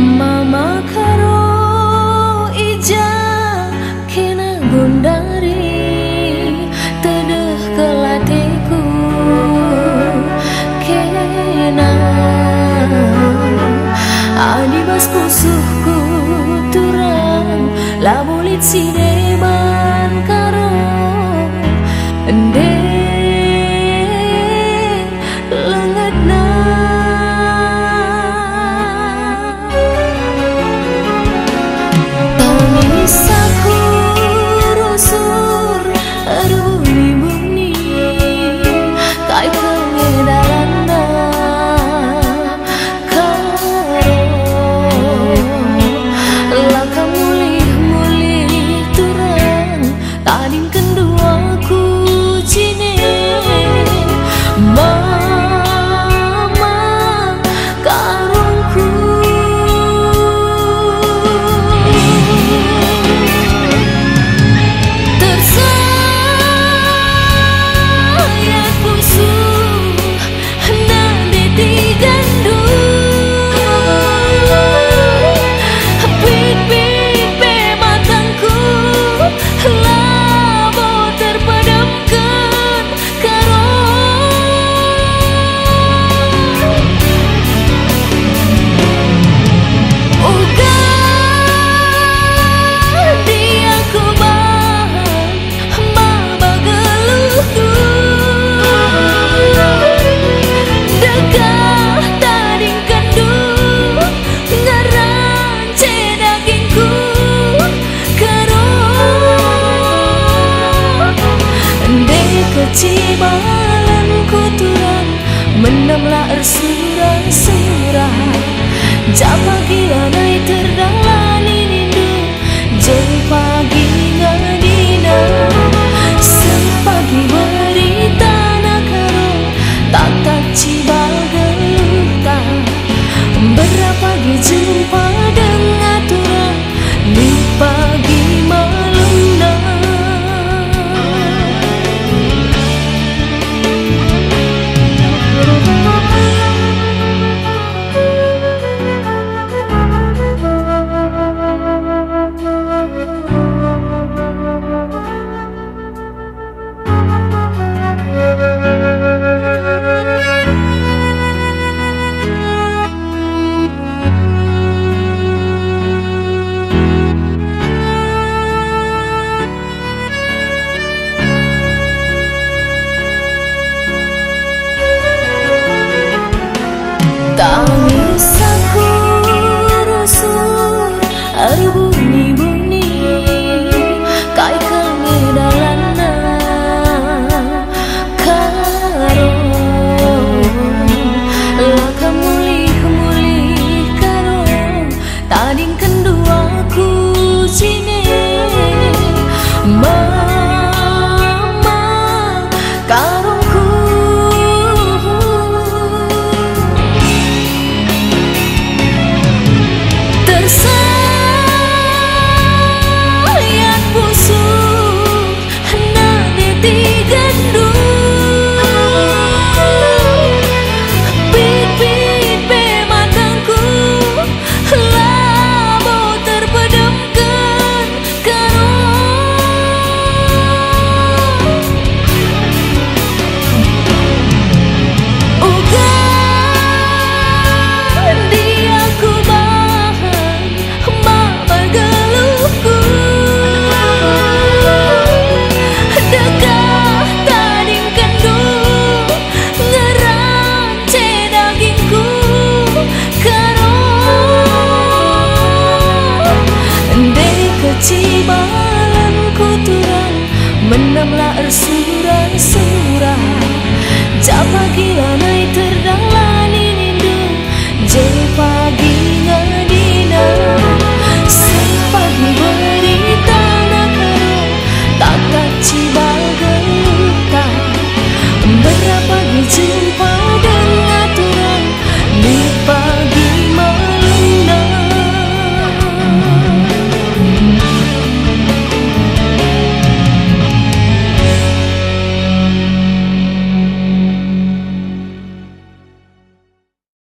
Mama karo ija kena gondari tedeh kelatiku kena adibas pusuhku turang labulit si deban karo ende cibalan kotoran menamlah surah-surah japagi anai terdalani nindu jai pagi ngadina sepagi berita nakaro tata cibal geluta berapa jumpa dengan turang di pagi maluna. Tangis aku rusuk bunyi-bunyi kai kangedalana karo laka mulih-mulih karo tading kenduaku sini mama karungku cibalan kotoran menamlah